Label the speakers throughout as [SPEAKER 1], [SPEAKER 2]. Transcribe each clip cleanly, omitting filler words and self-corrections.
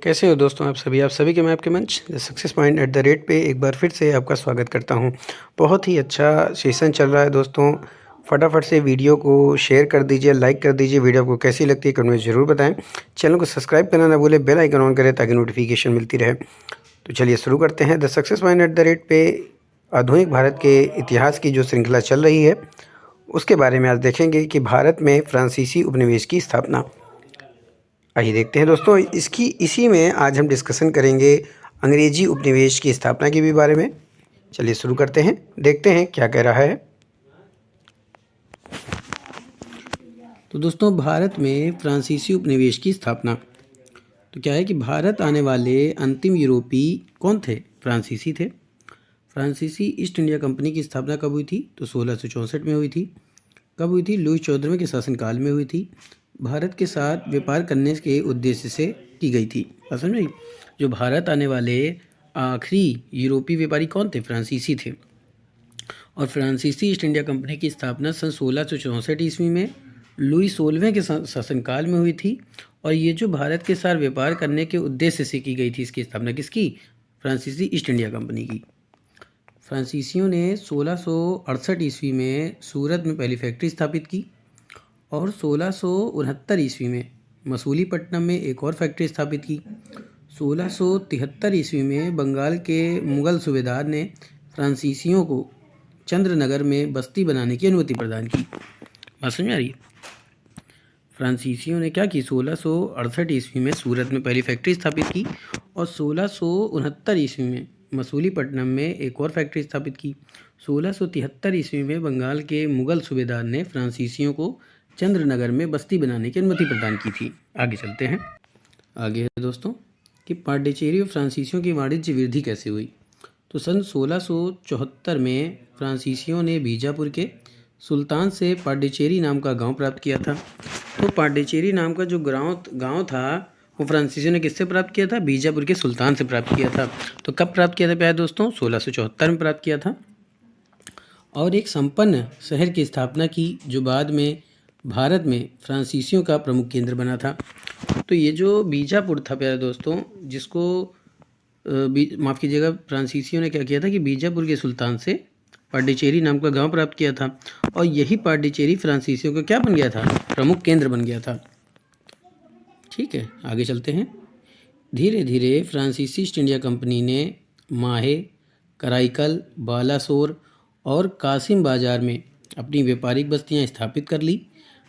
[SPEAKER 1] कैसे हो दोस्तों आप सभी के मैं आपके मंच the success point at the rate पे एक बार फिर से आपका स्वागत करता हूं। बहुत ही अच्छा सेशन चल रहा है दोस्तों। फटाफट से वीडियो को शेयर कर दीजिए, लाइक कर दीजिए। वीडियो को कैसी लगती है कमेंट में ज़रूर बताएं। चैनल को सब्सक्राइब करना ना भूलें, बेल आइकन ऑन करें ताकि नोटिफिकेशन मिलती रहे। तो चलिए शुरू करते हैं। The success point at the rate पे आधुनिक भारत के इतिहास की जो श्रृंखला चल रही है उसके बारे में आज देखेंगे कि भारत में फ्रांसीसी उपनिवेश की स्थापना। आइए देखते हैं दोस्तों, इसी में आज हम डिस्कशन करेंगे अंग्रेजी उपनिवेश की स्थापना के भी बारे में। चलिए शुरू करते हैं, देखते हैं क्या कह रहा है। तो दोस्तों, भारत में फ्रांसीसी उपनिवेश की स्थापना। तो क्या है कि भारत आने वाले अंतिम यूरोपीय कौन थे? फ्रांसीसी थे। फ्रांसीसी ईस्ट इंडिया कंपनी की स्थापना कब हुई थी? तो 1664 में हुई थी। कब हुई थी? लुई 14वें के शासनकाल में हुई थी। भारत के साथ व्यापार करने के उद्देश्य से की गई थी। समझ में? जो भारत आने वाले आखिरी यूरोपीय व्यापारी कौन थे? फ्रांसीसी थे। और फ्रांसीसी ईस्ट इंडिया कंपनी की स्थापना सन 1664 ईस्वी में लुई 16वें के शासनकाल में हुई थथी। और ये जो भारत के साथ व्यापार करने के उद्देश्य से की गई थी, इसकी स्थापना किसकी? फ्रांसीसी ईस्ट इंडिया कंपनी की। फ्रांसीसियों ने 1668 ईस्वी में सूरत में पहली फैक्ट्री स्थापित की और 1669 ईस्वी में मसूलीपट्टनम में एक और फैक्ट्री स्थापित की। 1673 ईस्वी में बंगाल के मुगल सूबेदार ने फ्रांसीसियों को चंद्रनगर में बस्ती बनाने की अनुमति प्रदान की। बात समझ आ रही? फ्रांसीसियों ने क्या की? 1668 ईस्वी में सूरत में पहली फैक्ट्री स्थापित की और 1669 ईस्वी में मसूलीपट्टनम में एक और फैक्ट्री स्थापित की। 1673 ईस्वी में बंगाल के मुगल सूबेदार ने फ्रांसीसियों को चंद्रनगर में बस्ती बनाने की अनुमति प्रदान की थी। आगे चलते हैं। आगे है दोस्तों कि पांडिचेरी और फ्रांसीसियों की वाणिज्य वृद्धि कैसे हुई। तो सन 1674 में फ्रांसीसियों ने बीजापुर के सुल्तान से पांडिचेरी नाम का गांव प्राप्त किया था। तो पांडिचेरी नाम का जो गांव था वो फ्रांसीसियों ने किससे प्राप्त किया था? बीजापुर के सुल्तान से प्राप्त किया था। तो कब प्राप्त किया था प्यारे दोस्तों? 1674 में प्राप्त किया था। और एक संपन्न शहर की स्थापना की जो बाद में भारत में फ्रांसीसियों का प्रमुख केंद्र बना था। तो ये जो बीजापुर था प्यारे दोस्तों, जिसको माफ़ कीजिएगा, फ्रांसीसियों ने क्या किया था कि बीजापुर के सुल्तान से पांडिचेरी नाम का गांव प्राप्त किया था। और यही पांडिचेरी फ्रांसीसियों का क्या बन गया था? प्रमुख केंद्र बन गया था। ठीक है, आगे चलते हैं। धीरे धीरे फ्रांसीसी ईस्ट इंडिया कंपनी ने माहे, कराईकल, बालासोर और कासिम बाजार में अपनी व्यापारिक बस्तियां स्थापित कर ली।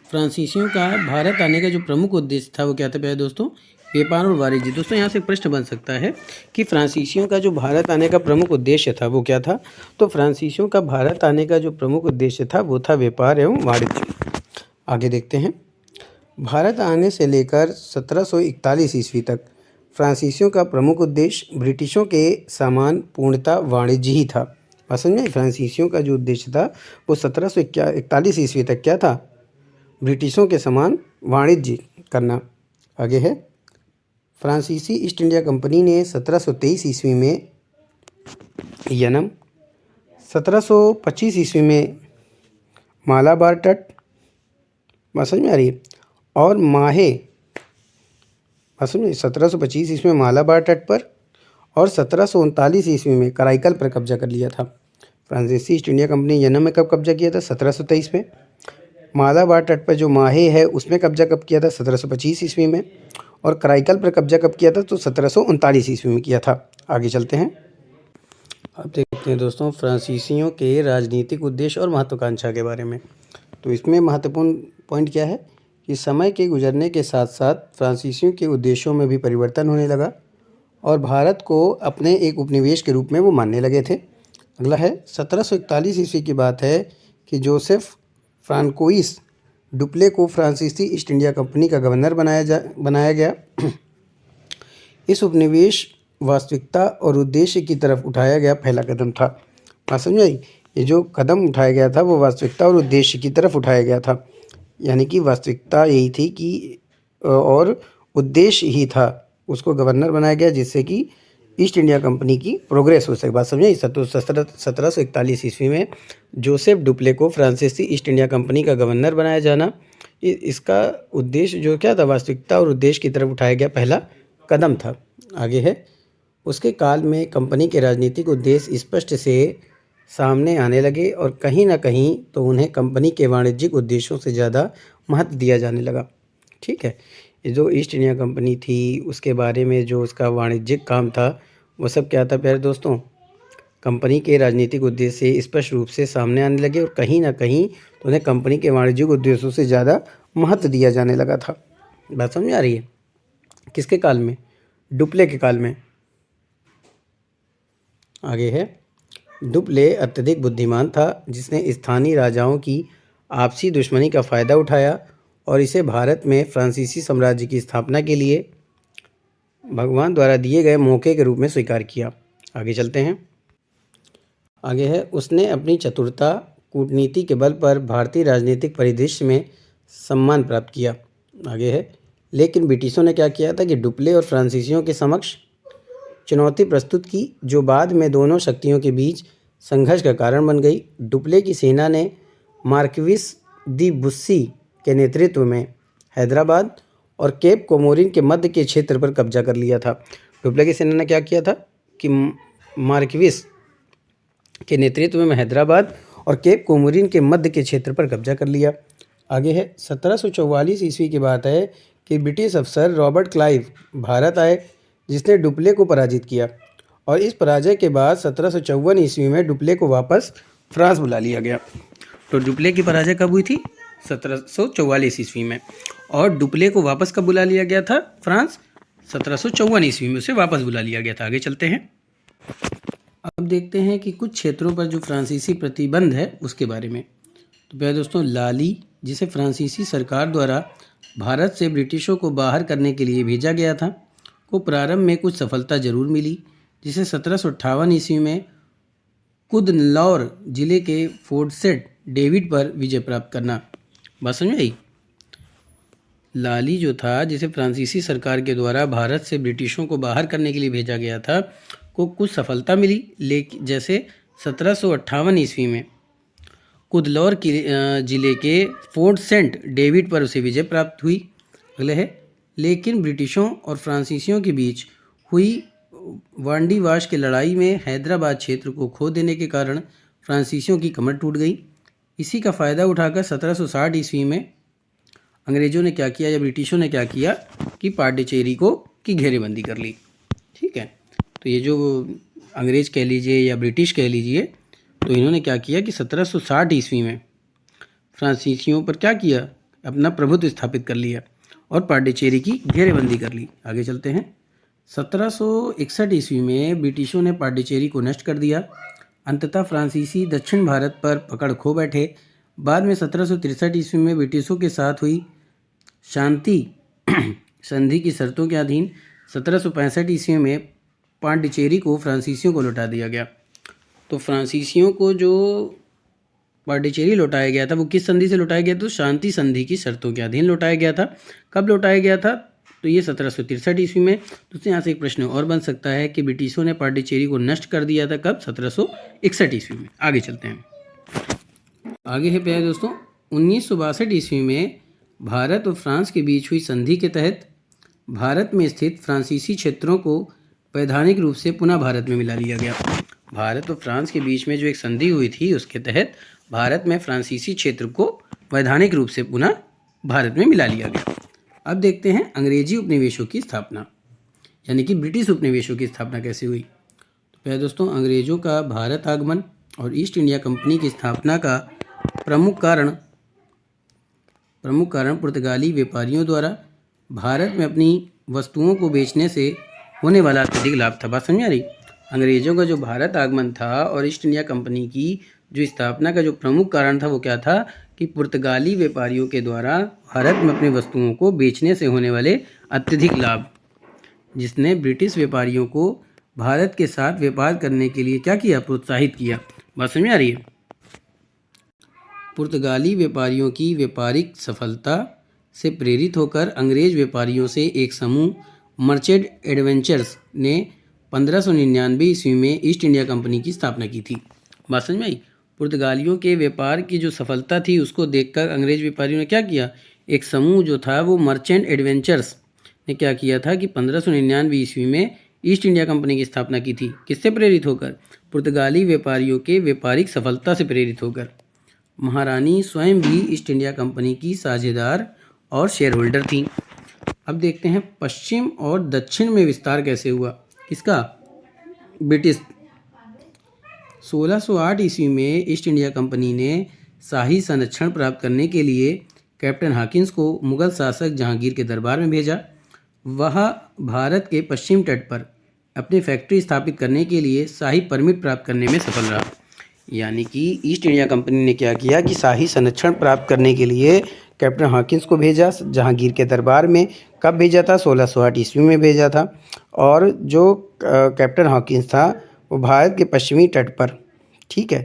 [SPEAKER 1] फ्रांसीसियों का भारत आने का जो प्रमुख उद्देश्य था वो क्या था प्यारे दोस्तों? व्यापार और वाणिज्य। दोस्तों, यहाँ से प्रश्न बन सकता है कि फ्रांसीसियों का जो भारत आने का प्रमुख उद्देश्य था वो क्या था? तो फ्रांसीसियों का भारत आने का जो प्रमुख उद्देश्य था वो था व्यापार एवं वाणिज्य। आगे देखते हैं। भारत आने से लेकर 1741 ईस्वी तक फ्रांसीसियों का प्रमुख उद्देश्य ब्रिटिशों के समान पूर्णतः वाणिज्य ही था। समझ में? फ्रांसीसियों का जो उद्देश्य था वो 1741 ईस्वी तक क्या था? ब्रिटिशों के समान वाणिज्य करना। आगे है, फ्रांसीसी ईस्ट इंडिया कंपनी ने 1723 ईस्वी में यनम, 1725 ईस्वी में मालाबार तट, समझ में आ रही है, और माहे, समझ में, 1725 ईस्वी में मालाबार तट पर और 1739 ईस्वी में कराईकल पर कब्जा कर लिया था। फ्रांसीसी ईस्ट इंडिया कंपनी यनम में कब कब्जा किया था? 1723 में। मालाबार तट पर जो माहे है उसमें कब्जा कब किया था? 1725 ईस्वी में। और कराईकल पर कब्जा कब किया था? तो 1739 ईस्वी में किया था। आगे चलते हैं। अब देखते हैं दोस्तों फ्रांसीसियों के राजनीतिक उद्देश्य और महत्वाकांक्षा के बारे में। तो इसमें महत्वपूर्ण पॉइंट क्या है कि समय के गुजरने के साथ साथ फ्रांसीसियों के उद्देश्यों में भी परिवर्तन होने लगा और भारत को अपने एक उपनिवेश के रूप में वो मानने लगे थे। अगला है, 1741 ईस्वी की बात है कि जोसेफ फ्रांकोइस डुप्ले को फ्रांसीसी ईस्ट इंडिया कंपनी का गवर्नर बनाया गया। इस उपनिवेश वास्तविकता और उद्देश्य की तरफ उठाया गया पहला कदम था। बात समझ आई? ये जो कदम उठाया गया था वो वास्तविकता और उद्देश्य की तरफ उठाया गया था। यानी कि वास्तविकता यही थी कि और उद्देश्य ही था, उसको गवर्नर बनाया गया जिससे कि ईस्ट इंडिया कंपनी की प्रोग्रेस हो सके। बात समझे? 1741 ईस्वी में जोसेफ डुप्ले को फ्रांसीसी ईस्ट इंडिया कंपनी का गवर्नर बनाया जाना, इसका उद्देश्य जो क्या था? वास्तविकता और उद्देश्य की तरफ उठाया गया पहला कदम था। आगे है, उसके काल में कंपनी के राजनीतिक उद्देश्य स्पष्ट से सामने आने लगे और कहीं ना कहीं तो उन्हें कंपनी के वाणिज्यिक उद्देश्यों से ज़्यादा महत्व दिया जाने लगा। ठीक है, ये जो ईस्ट इंडिया कंपनी थी उसके बारे में जो उसका वाणिज्यिक काम था वो सब क्या था प्यारे दोस्तों, कंपनी के राजनीतिक उद्देश्य से स्पष्ट रूप से सामने आने लगे और कहीं ना कहीं तो उन्हें कंपनी के वाणिज्यिक उद्देश्यों से ज़्यादा महत्व दिया जाने लगा था। बात समझ में आ रही है? किसके काल में? डुप्ले के काल में। आगे है, डुप्ले अत्यधिक बुद्धिमान था जिसने स्थानीय राजाओं की आपसी दुश्मनी का फ़ायदा उठाया और इसे भारत में फ्रांसीसी साम्राज्य की स्थापना के लिए भगवान द्वारा दिए गए मौके के रूप में स्वीकार किया। आगे चलते हैं। आगे है, उसने अपनी चतुरता कूटनीति के बल पर भारतीय राजनीतिक परिदृश्य में सम्मान प्राप्त किया। आगे है, लेकिन ब्रिटिशों ने क्या किया था कि डुप्ले और फ्रांसीसियों के समक्ष चुनौती प्रस्तुत की जो बाद में दोनों शक्तियों के बीच संघर्ष का कारण बन गई। डुप्ले की सेना ने मार्क्विस दी बुस्सी के नेतृत्व में हैदराबाद और केप कोमोरिन के मध्य के क्षेत्र पर कब्जा कर लिया था। डुप्ले की सेना ने क्या किया था कि मार्क्विस के नेतृत्व में हैदराबाद और केप कोमोरिन के मध्य के क्षेत्र पर कब्जा कर लिया। आगे है, 1744 ईस्वी की बात है कि ब्रिटिश अफसर रॉबर्ट क्लाइव भारत आए जिसने डुप्ले को पराजित किया और इस पराजय के बाद 1754 ईस्वी में डुप्ले को वापस फ्रांस बुला लिया गया। तो डुप्ले की पराजय कब हुई थी? 1744 ईस्वी में। और डुप्ले को वापस कब बुला लिया गया था? फ्रांस 1754 ईस्वी में उसे वापस बुला लिया गया था। आगे चलते हैं। अब देखते हैं कि कुछ क्षेत्रों पर जो फ्रांसीसी प्रतिबंध है उसके बारे में। तो प्यारे दोस्तों, लाली जिसे फ्रांसीसी सरकार द्वारा भारत से ब्रिटिशों को बाहर करने के लिए भेजा गया था को प्रारंभ में कुछ सफलता जरूर मिली, जिसे 1758 ईस्वी में कुदनलौर जिले के फोर्ट सेंट डेविड पर विजय प्राप्त करना। बात समझ में आई? लाली जो था जिसे फ्रांसीसी सरकार के द्वारा भारत से ब्रिटिशों को बाहर करने के लिए भेजा गया था को कुछ सफलता मिली, लेकिन जैसे 1758 ईस्वी में कुदलौर जिले के फोर्ट सेंट डेविड पर उसे विजय प्राप्त हुई। अगले है, लेकिन ब्रिटिशों और फ्रांसीसियों के बीच हुई वांडीवाश की लड़ाई में हैदराबाद क्षेत्र को खो देने के कारण फ्रांसीसियों की कमर टूट गई। इसी का फ़ायदा उठाकर 1760 ईस्वी में अंग्रेज़ों ने क्या किया या ब्रिटिशों ने क्या किया कि पांडिचेरी को की घेरेबंदी कर ली। ठीक है, तो ये जो अंग्रेज़ कह लीजिए या ब्रिटिश कह लीजिए, तो इन्होंने क्या किया कि 1760 ईस्वी में फ्रांसीसियों पर क्या किया, अपना प्रभुत्व स्थापित कर लिया और पांडिचेरी की घेरेबंदी कर ली। आगे चलते हैं। 1761 ईस्वी में ब्रिटिशों ने पांडिचेरी को नष्ट कर दिया। अंततः फ्रांसीसी दक्षिण भारत पर पकड़ खो बैठे। बाद में 1763 ईस्वी में ब्रिटिशों के साथ हुई शांति संधि की शर्तों के अधीन 1765 ईस्वी में पांडिचेरी को फ्रांसीसियों को लौटा दिया गया। तो फ्रांसीसियों को जो पांडिचेरी लौटाया गया था वो किस संधि से लौटाया गया था? तो शांति संधि की शर्तों के अधीन लौटाया गया था। कब लौटाया गया था? तो ये 1763 ईस्वी में। तो यहाँ से एक प्रश्न और बन सकता है कि ब्रिटिशों ने पांडिचेरी को नष्ट कर दिया था कब? 1761 ईस्वी में। आगे चलते हैं। आगे है प्यारे दोस्तों, 1962 ईस्वी में भारत और फ्रांस के बीच हुई संधि के तहत भारत में स्थित फ्रांसीसी क्षेत्रों को वैधानिक रूप से पुनः भारत में मिला लिया गया। भारत और फ्रांस के बीच में जो एक संधि हुई थी उसके तहत भारत में फ्रांसीसी क्षेत्र को वैधानिक रूप से पुनः भारत में मिला लिया गया। अब देखते हैं अंग्रेजी उपनिवेशों की स्थापना, यानी कि ब्रिटिश उपनिवेशों की स्थापना कैसे हुई। तो प्यारे दोस्तों, अंग्रेज़ों का भारत आगमन और ईस्ट इंडिया कंपनी की स्थापना का प्रमुख कारण पुर्तगाली व्यापारियों द्वारा भारत में अपनी वस्तुओं को बेचने से होने वाला अत्यधिक लाभ था। बात समझ आ रही? अंग्रेज़ों का जो भारत आगमन था और ईस्ट इंडिया कंपनी की जो स्थापना का जो प्रमुख कारण था वो क्या था कि पुर्तगाली व्यापारियों के द्वारा भारत में अपनी वस्तुओं को बेचने से होने वाले अत्यधिक लाभ, जिसने ब्रिटिश व्यापारियों को भारत के साथ व्यापार करने के लिए क्या किया? प्रोत्साहित किया। बात समझ आ रही है? पुर्तगाली व्यापारियों की व्यापारिक सफलता से प्रेरित होकर अंग्रेज व्यापारियों से एक समूह मर्चेंट एडवेंचर्स ने 1599 ईस्वी में ईस्ट इंडिया कंपनी की स्थापना की थी। बात समझ में आई? पुर्तगालियों के व्यापार की जो सफलता थी उसको देखकर अंग्रेज व्यापारियों ने क्या किया? एक समूह जो था वो मर्चेंट एडवेंचर्स ने क्या किया था कि 1599 ईस्वी में ईस्ट इंडिया कंपनी की स्थापना की थी। किससे प्रेरित होकर? पुर्तगाली व्यापारियों के व्यापारिक सफलता से प्रेरित होकर। महारानी स्वयं भी ईस्ट इंडिया कंपनी की साझेदार और शेयर होल्डर थीं। अब देखते हैं पश्चिम और दक्षिण में विस्तार कैसे हुआ। किसका? ब्रिटिश। 1608 ईस्वी में ईस्ट इंडिया कंपनी ने शाही संरक्षण प्राप्त करने के लिए कैप्टन हॉकिंस को मुगल शासक जहांगीर के दरबार में भेजा। वह भारत के पश्चिम तट पर अपनी फैक्ट्री स्थापित करने के लिए शाही परमिट प्राप्त करने में सफल रहा। यानी कि ईस्ट इंडिया कंपनी ने क्या किया कि शाही संरक्षण प्राप्त करने के लिए कैप्टन हॉकिंस को भेजा जहांगीर के दरबार में। कब भेजा था? 1608 ईस्वी में भेजा था। और जो कैप्टन हॉकिंस था वो भारत के पश्चिमी तट पर, ठीक है,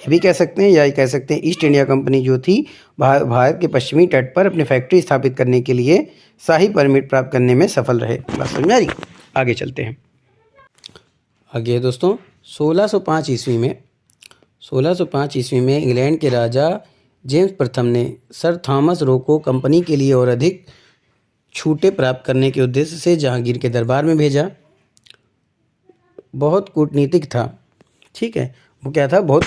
[SPEAKER 1] ये भी कह सकते हैं या ये कह सकते हैं ईस्ट इंडिया कंपनी जो थी भारत के पश्चिमी तट पर अपनी फैक्ट्री स्थापित करने के लिए शाही परमिट प्राप्त करने में सफल रहे। बात समझ आ रही? आगे चलते हैं। आगे दोस्तों 1605 ईस्वी में इंग्लैंड के राजा जेम्स प्रथम ने सर थॉमस रो को कंपनी के लिए और अधिक छूटें प्राप्त करने के उद्देश्य से जहांगीर के दरबार में भेजा। बहुत कूटनीतिक था, ठीक है, वो क्या था? बहुत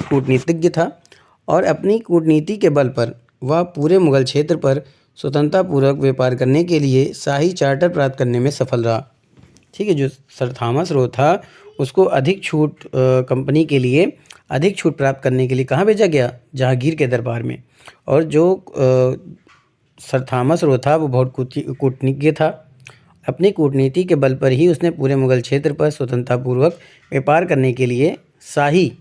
[SPEAKER 1] कूटनीतिज्ञ था और अपनी कूटनीति के बल पर वह पूरे मुगल क्षेत्र पर स्वतंत्रतापूर्वक व्यापार करने के लिए शाही चार्टर प्राप्त करने में सफल रहा। ठीक है, जो सर थॉमस रो था उसको अधिक छूट कंपनी के लिए अधिक छूट प्राप्त करने के लिए कहाँ भेजा गया? जहांगीर के दरबार में। और जो सर थॉमस रो था वो बहुत कूटनीतिज्ञ था। अपनी कूटनीति के बल पर ही उसने पूरे मुगल क्षेत्र पर स्वतंत्रतापूर्वक व्यापार करने के लिए शाही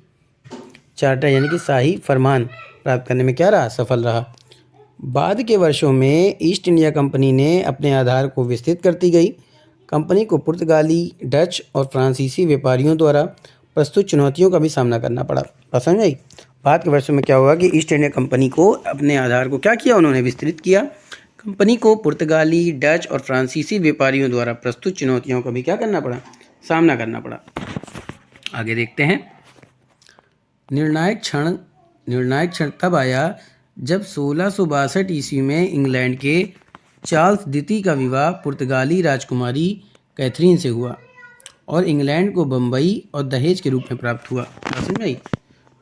[SPEAKER 1] चार्टर यानी कि शाही फरमान प्राप्त करने में क्या रहा? सफल रहा। बाद के वर्षों में ईस्ट इंडिया कंपनी ने अपने आधार को विस्तृत करती गई। कंपनी को पुर्तगाली, डच और फ्रांसीसी व्यापारियों द्वारा प्रस्तुत चुनौतियों का भी सामना करना पड़ा। समझ आई? बाद के वर्षों में क्या हुआ कि ईस्ट इंडिया कंपनी को अपने आधार को क्या किया? उन्होंने विस्तृत किया। कंपनी को पुर्तगाली, डच और फ्रांसीसी व्यापारियों द्वारा प्रस्तुत चुनौतियों का भी क्या करना पड़ा? सामना करना पड़ा। आगे देखते हैं। निर्णायक क्षण तब आया जब 1662 ईस्वी में इंग्लैंड के चार्ल्स द्वितीय का विवाह पुर्तगाली राजकुमारी कैथरीन से हुआ और इंग्लैंड को बम्बई और दहेज के रूप में प्राप्त हुआ। समझ में आई?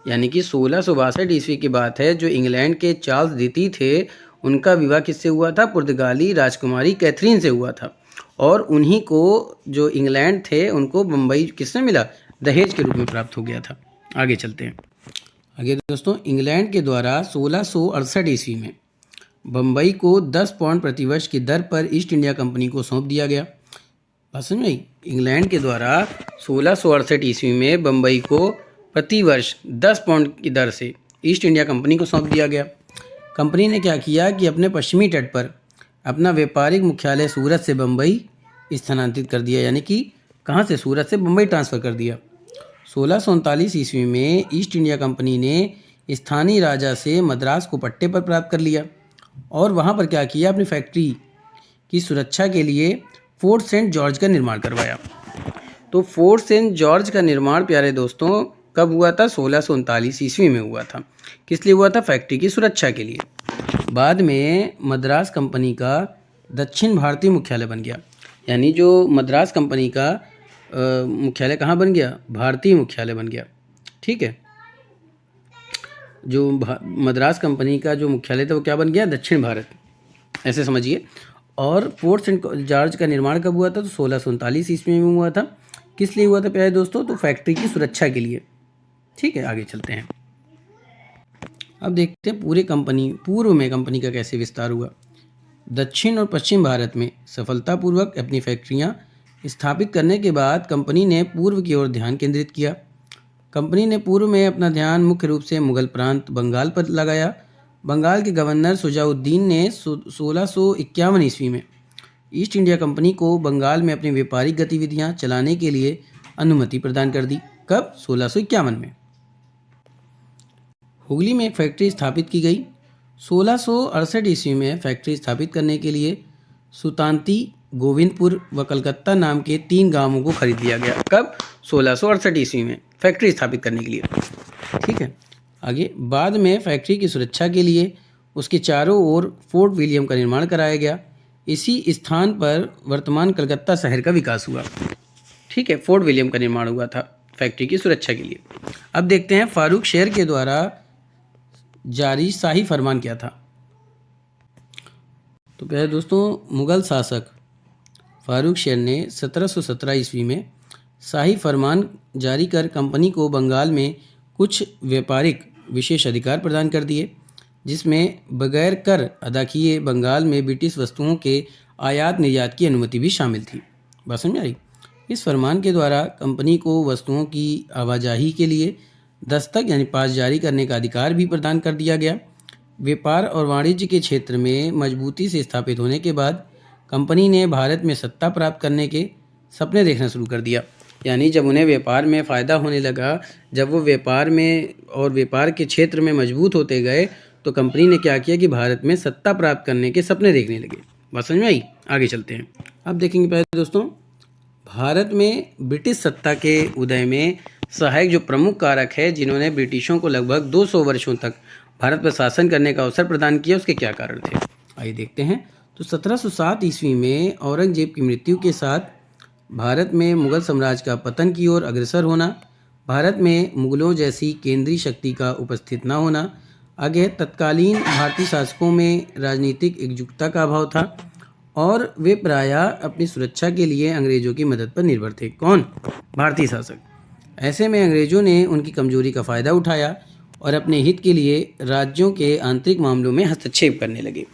[SPEAKER 1] यानी कि 1662 ईस्वी की बात है। जो इंग्लैंड के चार्ल्स द्वितीय थे उनका विवाह किससे हुआ था? पुर्तगाली राजकुमारी कैथरीन से हुआ था और उन्हीं को जो इंग्लैंड थे उनको बम्बई किसने मिला? दहेज के रूप में प्राप्त हो गया था। आगे चलते हैं। आगे दोस्तों, इंग्लैंड के द्वारा 1668 ईस्वी में बम्बई को 10 पाउंड प्रतिवर्ष की दर पर ईस्ट इंडिया कंपनी को सौंप दिया गया। बात समझ में आई? इंग्लैंड के द्वारा 1668 ईस्वी में बम्बई को प्रतिवर्ष 10 पाउंड की दर से ईस्ट इंडिया कंपनी को सौंप दिया गया। कंपनी ने क्या किया कि अपने पश्चिमी तट पर अपना व्यापारिक मुख्यालय सूरत से बम्बई स्थानांतरित कर दिया। यानी कि कहाँ से? सूरत से बम्बई ट्रांसफ़र कर दिया। 1639 ईस्वी में ईस्ट इंडिया कंपनी ने स्थानीय राजा से मद्रास को पट्टे पर प्राप्त कर लिया और वहाँ पर क्या किया? अपनी फैक्ट्री की सुरक्षा के लिए फोर्ट सेंट जॉर्ज का निर्माण करवाया। तो फोर्ट सेंट जॉर्ज का निर्माण प्यारे दोस्तों कब हुआ था? 1639 ईस्वी में हुआ था। किस लिए हुआ था? फैक्ट्री की सुरक्षा के लिए। बाद में मद्रास कंपनी का दक्षिण भारतीय मुख्यालय बन गया। यानी जो मद्रास कंपनी का मुख्यालय कहाँ बन गया? भारतीय मुख्यालय बन गया। ठीक है, जो मद्रास कंपनी का जो मुख्यालय था वो क्या बन गया? दक्षिण भारत, ऐसे समझिए। और फोर्ट सेंट जॉर्ज का निर्माण कब हुआ था? तो 1639 ईस्वी में हुआ था। किस लिए हुआ था प्यारे दोस्तों? तो फैक्ट्री की सुरक्षा के लिए। ठीक है, आगे चलते हैं। अब देखते हैं पूर्व में कंपनी का कैसे विस्तार हुआ। दक्षिण और पश्चिम भारत में सफलतापूर्वक अपनी फैक्ट्रियां स्थापित करने के बाद कंपनी ने पूर्व की ओर ध्यान केंद्रित किया। कंपनी ने पूर्व में अपना ध्यान मुख्य रूप से मुगल प्रांत बंगाल पर लगाया। बंगाल के गवर्नर शुजाउद्दीन ने 1651 ईस्वी में ईस्ट इंडिया कंपनी को बंगाल में अपनी व्यापारिक गतिविधियां चलाने के लिए अनुमति प्रदान कर दी। कब? 1651 में। हुगली में एक फैक्ट्री स्थापित की गई। 1668 ईस्वी में फैक्ट्री स्थापित करने के लिए सुतांती, गोविंदपुर व कलकत्ता नाम के 3 गांवों को खरीद लिया गया। कब? 1668 ईस्वी में फैक्ट्री स्थापित करने के लिए। ठीक है, आगे बाद में फैक्ट्री की सुरक्षा के लिए उसके चारों ओर फोर्ट विलियम का निर्माण कराया गया। इसी स्थान पर वर्तमान कलकत्ता शहर का विकास हुआ। ठीक है, फोर्ट विलियम का निर्माण हुआ था फैक्ट्री की सुरक्षा के लिए। अब देखते हैं फारूक शेर के द्वारा जारी शाही फरमान क्या था। तो प्यारे दोस्तों, मुग़ल शासक फारूक शेर ने 1717 ईस्वी में शाही फरमान जारी कर कंपनी को बंगाल में कुछ व्यापारिक विशेष अधिकार प्रदान कर दिए, जिसमें बगैर कर अदा किए बंगाल में ब्रिटिश वस्तुओं के आयात निर्यात की अनुमति भी शामिल थी। बात समझ आई। इस फरमान के द्वारा कंपनी को वस्तुओं की आवाजाही के लिए दस्तक यानी पास जारी करने का अधिकार भी प्रदान कर दिया गया। व्यापार और वाणिज्य के क्षेत्र में मजबूती से स्थापित होने के बाद कंपनी ने भारत में सत्ता प्राप्त करने के सपने देखना शुरू कर दिया। यानी जब उन्हें व्यापार में फ़ायदा होने लगा, जब वो व्यापार में और व्यापार के क्षेत्र में मजबूत होते गए, तो कंपनी ने क्या किया कि भारत में सत्ता प्राप्त करने के सपने देखने लगे। बात समझ में आई। आगे चलते हैं। अब देखेंगे पहले दोस्तों, भारत में ब्रिटिश सत्ता के उदय में सहायक जो प्रमुख कारक है, जिन्होंने ब्रिटिशों को लगभग 200 वर्षों तक भारत पर शासन करने का अवसर प्रदान किया, उसके क्या कारण थे, आइए देखते हैं। तो 1707 ईस्वी में औरंगजेब की मृत्यु के साथ भारत में मुग़ल साम्राज्य का पतन की ओर अग्रसर होना, भारत में मुग़लों जैसी केंद्रीय शक्ति का उपस्थित न होना, आगे तत्कालीन भारतीय शासकों में राजनीतिक एकजुटता का अभाव था और वे प्रायः अपनी सुरक्षा के लिए अंग्रेज़ों की मदद पर निर्भर थे। कौन? भारतीय शासक। ऐसे में अंग्रेज़ों ने उनकी कमजोरी का फ़ायदा उठाया और अपने हित के लिए राज्यों के आंतरिक मामलों में हस्तक्षेप करने लगे।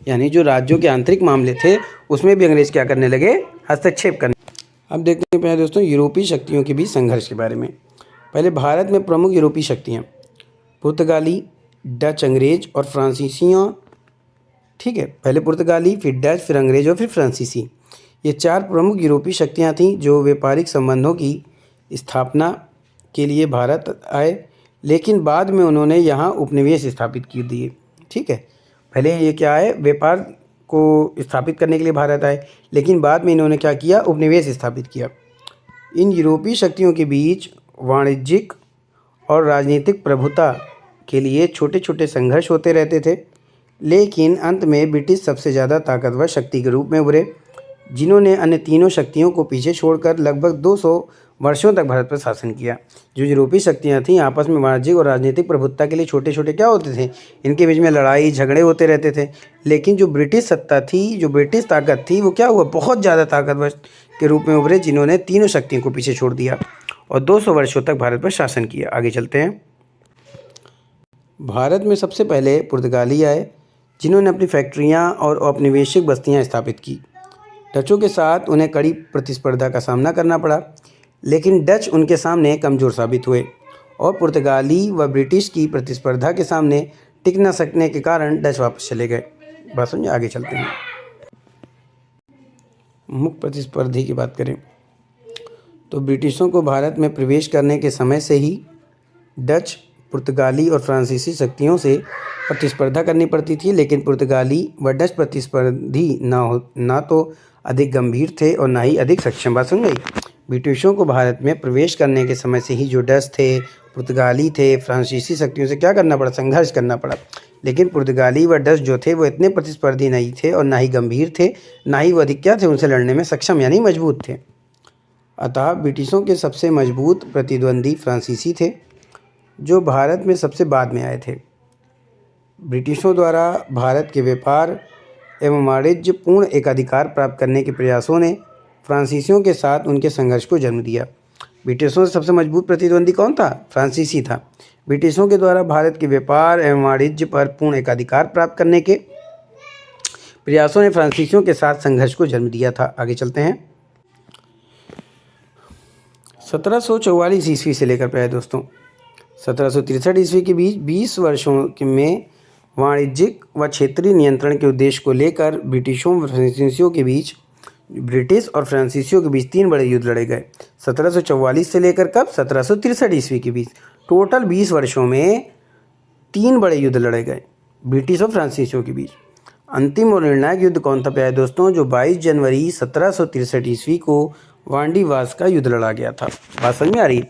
[SPEAKER 1] यानी जो राज्यों के आंतरिक मामले थे उसमें भी अंग्रेज़ क्या करने लगे? हस्तक्षेप करने। अब देखते हैं पहले दोस्तों यूरोपीय शक्तियों के बीच संघर्ष के बारे में। पहले भारत में प्रमुख यूरोपीय शक्तियाँ पुर्तगाली, डच, अंग्रेज और फ्रांसीसियों। ठीक है, पहले पुर्तगाली, फिर डच, फिर अंग्रेज और फिर फ्रांसीसी। ये 4 प्रमुख यूरोपीय शक्तियाँ थीं जो व्यापारिक संबंधों की स्थापना के लिए भारत आए, लेकिन बाद में उन्होंने यहाँ उपनिवेश स्थापित कर दिए। ठीक है, पहले ये क्या है, व्यापार को स्थापित करने के लिए भारत आए, लेकिन बाद में इन्होंने क्या किया, उपनिवेश स्थापित किया। इन यूरोपीय शक्तियों के बीच वाणिज्यिक और राजनीतिक प्रभुता के लिए छोटे छोटे संघर्ष होते रहते थे, लेकिन अंत में ब्रिटिश सबसे ज़्यादा ताकतवर शक्ति के रूप में उभरे, जिन्होंने अन्य तीनों शक्तियों को पीछे छोड़कर लगभग 200 वर्षों तक भारत पर शासन किया। जो यूरोपीय शक्तियाँ थीं आपस में वाणिज्यिक और राजनीतिक प्रभुत्ता के लिए छोटे छोटे क्या होते थे, इनके बीच में लड़ाई झगड़े होते रहते थे। लेकिन जो ब्रिटिश सत्ता थी, जो ब्रिटिश ताकत थी, वो क्या हुआ, बहुत ज़्यादा ताकतवर के रूप में उभरे, जिन्होंने तीनों शक्तियों को पीछे छोड़ दिया और 200 वर्षों तक भारत पर शासन किया। आगे चलते हैं। भारत में सबसे पहले पुर्तगाली आए, जिन्होंने अपनी फैक्ट्रियाँ और औपनिवेशिक बस्तियाँ स्थापित की। डचों के साथ उन्हें कड़ी प्रतिस्पर्धा का सामना करना पड़ा, लेकिन डच उनके सामने कमज़ोर साबित हुए और पुर्तगाली व ब्रिटिश की प्रतिस्पर्धा के सामने टिक न सकने के कारण डच वापस चले गए। बात समझे। आगे चलते हैं। मुख्य प्रतिस्पर्धी की बात करें तो ब्रिटिशों को भारत में प्रवेश करने के समय से ही डच, पुर्तगाली और फ्रांसीसी शक्तियों से प्रतिस्पर्धा करनी पड़ती थी, लेकिन पुर्तगाली व डच प्रतिस्पर्धी ना तो अधिक गंभीर थे और ना ही अधिक सक्षम। बात समझ गई। ब्रिटिशों को भारत में प्रवेश करने के समय से ही जो डच थे, पुर्तगाली थे, फ्रांसीसी शक्तियों से क्या करना पड़ा, संघर्ष करना पड़ा। लेकिन पुर्तगाली व डच जो थे वो इतने प्रतिस्पर्धी नहीं थे और ना ही गंभीर थे, ना ही वो अधिक क्या थे, उनसे लड़ने में सक्षम यानी मजबूत थे। अतः ब्रिटिशों के सबसे मजबूत प्रतिद्वंदी फ्रांसीसी थे, जो भारत में सबसे बाद में आए थे। ब्रिटिशों द्वारा भारत के व्यापार एवं वाणिज्य पूर्ण एकाधिकार प्राप्त करने के प्रयासों ने फ्रांसीसियों के साथ उनके संघर्ष को जन्म दिया। ब्रिटिशों से सबसे मजबूत प्रतिद्वंदी कौन था? फ्रांसीसी था। ब्रिटिशों के द्वारा भारत के व्यापार एवं वाणिज्य पर पूर्ण एकाधिकार प्राप्त करने के प्रयासों ने फ्रांसीसियों के साथ संघर्ष को जन्म दिया था। आगे चलते हैं। 1744 ईस्वी से लेकर प्राय दोस्तों 1763 ईस्वी के बीच 20 वर्षों में वाणिज्यिक व क्षेत्रीय नियंत्रण के उद्देश्य को लेकर ब्रिटिशों व फ्रांसीसियों के बीच ब्रिटिश और फ्रांसीसियों के बीच 3 बड़े युद्ध लड़े गए। 1744 से लेकर कब? 1763 ईस्वी के बीच टोटल 20 वर्षों में 3 बड़े युद्ध लड़े गए ब्रिटिश और फ्रांसीसियों के बीच। अंतिम और निर्णायक युद्ध कौन था प्यारे दोस्तों? जो 22 जनवरी 1763 ईस्वी को वांडीवास का युद्ध लड़ा गया था। बात समझ में आ रही?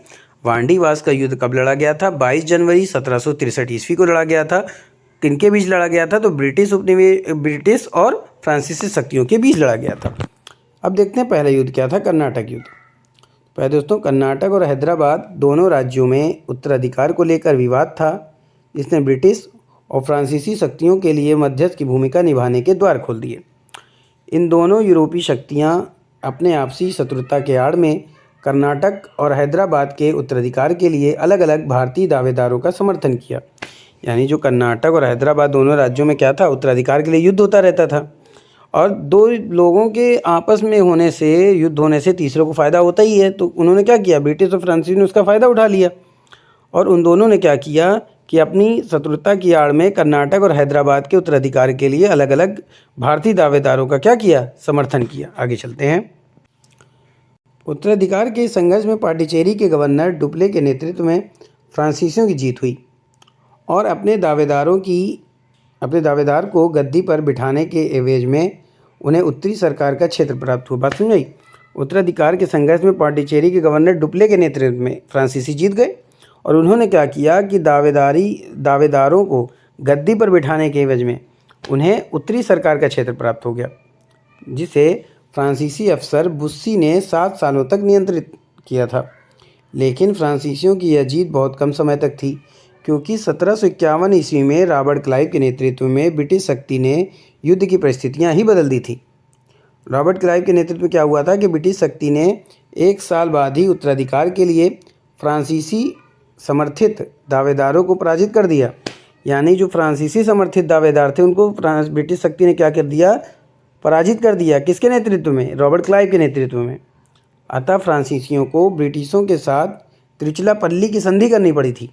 [SPEAKER 1] वांडीवास का युद्ध कब लड़ा गया था? 22 जनवरी 1763 ईस्वी को लड़ा गया था। किनके बीच लड़ा गया था? तो ब्रिटिश और फ्रांसीसी शक्तियों के बीच लड़ा गया था। अब देखते हैं पहला युद्ध क्या था, कर्नाटक युद्ध। पहले दोस्तों, कर्नाटक और हैदराबाद दोनों राज्यों में उत्तराधिकार को लेकर विवाद था, जिसने ब्रिटिश और फ्रांसीसी शक्तियों के लिए मध्यस्थ की भूमिका निभाने के द्वार खोल दिए। इन दोनों यूरोपीय शक्तियां अपने आपसी शत्रुता के आड़ में कर्नाटक और हैदराबाद के उत्तराधिकार के लिए अलग अलग भारतीय दावेदारों का समर्थन किया। यानी जो कर्नाटक और हैदराबाद दोनों राज्यों में क्या था, उत्तराधिकार के लिए युद्ध होता रहता था, और दो लोगों के आपस में होने से, युद्ध होने से तीसरे को फ़ायदा होता ही है। तो उन्होंने क्या किया, ब्रिटिश और फ्रांसीसी ने उसका फ़ायदा उठा लिया, और उन दोनों ने क्या किया कि अपनी शत्रुता की आड़ में कर्नाटक और हैदराबाद के उत्तराधिकार के लिए अलग अलग भारतीय दावेदारों का क्या किया, समर्थन किया। आगे चलते हैं। उत्तराधिकार के संघर्ष में पांडिचेरी के गवर्नर डुप्ले के नेतृत्व में फ्रांसीसियों की जीत हुई, और अपने दावेदार को गद्दी पर बिठाने के एवज में उन्हें उत्तरी सरकार का क्षेत्र प्राप्त हुआ। बात समझ आई? उत्तराधिकार के संघर्ष में पांडिचेरी के गवर्नर डुप्ले के नेतृत्व में फ्रांसीसी जीत गए, और उन्होंने क्या किया कि दावेदारों को गद्दी पर बिठाने के एवज में उन्हें उत्तरी सरकार का क्षेत्र प्राप्त हो गया, जिसे फ्रांसीसी अफसर बुस्सी ने 7 सालों तक नियंत्रित किया था। लेकिन फ्रांसीसियों की यह जीत बहुत कम समय तक थी, क्योंकि 1751 ईस्वी में रॉबर्ट क्लाइव के नेतृत्व में ब्रिटिश शक्ति ने युद्ध की परिस्थितियां ही बदल दी थी। रॉबर्ट क्लाइव के नेतृत्व में क्या हुआ था कि ब्रिटिश शक्ति ने 1 साल बाद ही उत्तराधिकार के लिए फ्रांसीसी समर्थित दावेदारों को पराजित कर दिया। यानी जो फ्रांसीसी समर्थित दावेदार थे उनको ब्रिटिश शक्ति ने क्या कर दिया, पराजित कर दिया। किसके नेतृत्व में? रॉबर्ट क्लाइव के नेतृत्व में। अतः फ्रांसीसियों को ब्रिटिशों के साथ त्रिचुलापल्ली की संधि करनी पड़ी थी।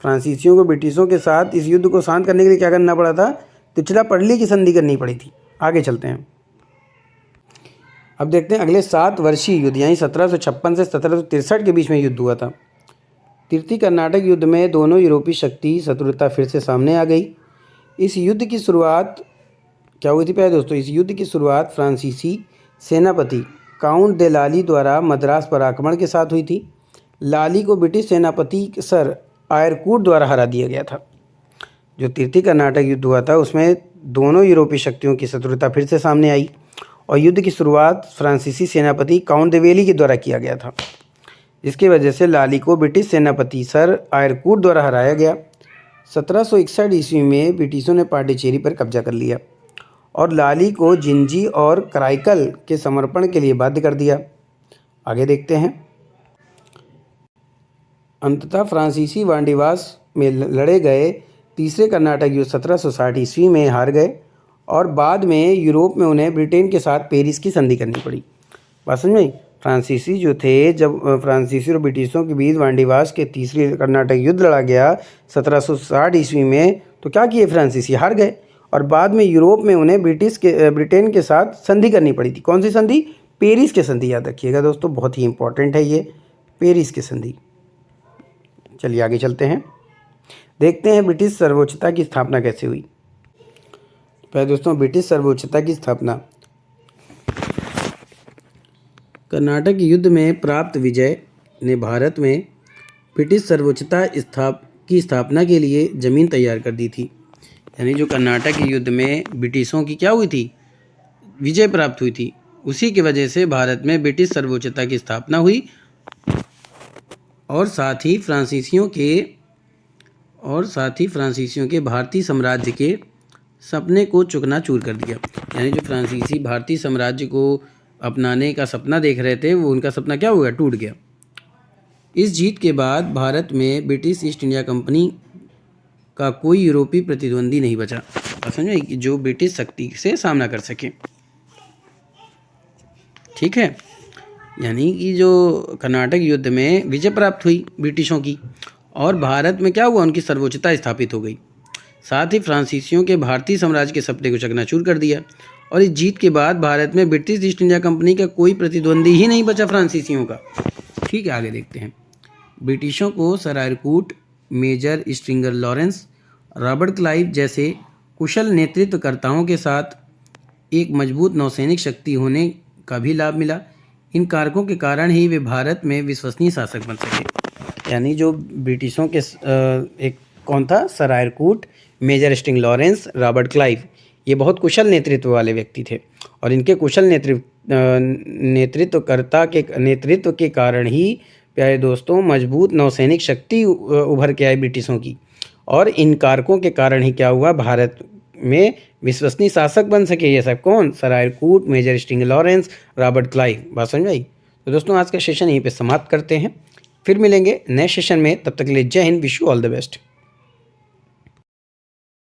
[SPEAKER 1] फ्रांसीसियों को ब्रिटिशों के साथ इस युद्ध को शांत करने के लिए क्या करना पड़ा था? त्रिचुलापल्ली की संधि करनी पड़ी थी। आगे चलते हैं। अब देखते हैं अगले 7 वर्षीय युद्ध, यानी 1756 से 1763 के बीच में युद्ध हुआ था। तृतीय कर्नाटक युद्ध में दोनों यूरोपीय शक्ति शत्रुता फिर से सामने आ गई। इस युद्ध की शुरुआत क्या हुई थी? पहले दोस्तों, इस युद्ध की शुरुआत फ्रांसीसी सेनापति काउंट दे लाली द्वारा मद्रास पर आक्रमण के साथ हुई थी। लाली को ब्रिटिश सेनापति सर आयरकूट द्वारा हरा दिया गया था। जो तृतीय कर्नाटक युद्ध हुआ था उसमें दोनों यूरोपीय शक्तियों की शत्रुता फिर से सामने आई, और युद्ध की शुरुआत फ्रांसीसी सेनापति काउंट दे वेली के द्वारा किया गया था, जिसकी वजह से लाली को ब्रिटिश सेनापति सर आयरकूट द्वारा हराया गया। 1761 ईस्वी में ब्रिटिशों ने पांडिचेरी पर कब्जा कर लिया और लाली को जिंजी और कराईकल के समर्पण के लिए बाध्य कर दिया। आगे देखते हैं। अंततः फ्रांसीसी वांडीवास में लड़े गए तीसरे कर्नाटक युद्ध 1760 ईस्वी में हार गए, और बाद में यूरोप में उन्हें ब्रिटेन के साथ पेरिस की संधि करनी पड़ी। बात समझ में? फ्रांसीसी जो थे, जब फ्रांसीसी और ब्रिटिशों के बीच वांडीवास के तीसरे कर्नाटक युद्ध लड़ा गया 1760 ईस्वी में, तो क्या किए? फ्रांसीसी हार गए, और बाद में यूरोप में उन्हें ब्रिटेन के साथ संधि करनी पड़ी थी। कौन सी संधि? पेरिस की संधि। याद रखिएगा दोस्तों, बहुत ही इंपॉर्टेंट है ये, पेरिस की संधि। चलिए आगे चलते हैं, देखते हैं ब्रिटिश सर्वोच्चता की स्थापना कैसे हुई। पहले दोस्तों, ब्रिटिश सर्वोच्चता की स्थापना। कर्नाटक युद्ध में प्राप्त विजय ने भारत में ब्रिटिश सर्वोच्चता की स्थापना के लिए ज़मीन तैयार कर दी थी। यानी जो कर्नाटक युद्ध में ब्रिटिशों की क्या हुई थी? विजय प्राप्त हुई थी, उसी की वजह से भारत में ब्रिटिश सर्वोच्चता की स्थापना हुई, और साथ ही फ्रांसीसियों के भारतीय साम्राज्य के सपने को चूकनाचूर कर दिया। यानी जो फ्रांसीसी भारतीय साम्राज्य को अपनाने का सपना देख रहे थे, वो उनका सपना क्या हुआ? टूट गया। इस जीत के बाद भारत में ब्रिटिश ईस्ट इंडिया कंपनी का कोई यूरोपीय प्रतिद्वंदी नहीं बचा, समझे, कि जो ब्रिटिश शक्ति से सामना कर सके। ठीक है, यानी कि जो कर्नाटक युद्ध में विजय प्राप्त हुई ब्रिटिशों की, और भारत में क्या हुआ? उनकी सर्वोच्चता स्थापित हो गई। साथ ही फ्रांसीसियों के भारतीय साम्राज्य के सपने को चकनाचूर कर दिया, और इस जीत के बाद भारत में ब्रिटिश ईस्ट इंडिया कंपनी का कोई प्रतिद्वंदी ही नहीं बचा फ्रांसीसियों का। ठीक है, आगे देखते हैं। ब्रिटिशों को sir Eyre Coote, major Stringer Lawrence, Robert Clive जैसे कुशल नेतृत्वकर्ताओं के साथ एक मजबूत नौसैनिक शक्ति होने का भी लाभ मिला। इन कारकों के कारण ही वे भारत में विश्वसनीय शासक बन सके। यानी जो ब्रिटिशों के एक कौन था? Sir Eyre Coote, major Stringer Lawrence, Robert Clive. ये बहुत कुशल नेतृत्व वाले व्यक्ति थे और इनके कुशल नेतृत्व के कारण ही प्यारे दोस्तों मजबूत नौसैनिक शक्ति उभर के आई ब्रिटिशों की। और इन कारकों के कारण ही क्या हुआ? भारत में विश्वसनीय शासक बन सके। ये सब कौन? Sir Eyre Coote, major Stringer Lawrence, Robert Clive. बात समझ आई? तो दोस्तों आज का सेशन यहीं पे समाप्त करते हैं, फिर मिलेंगे नए सेशन में। तब तक के लिए जय Hind, wish you all the best.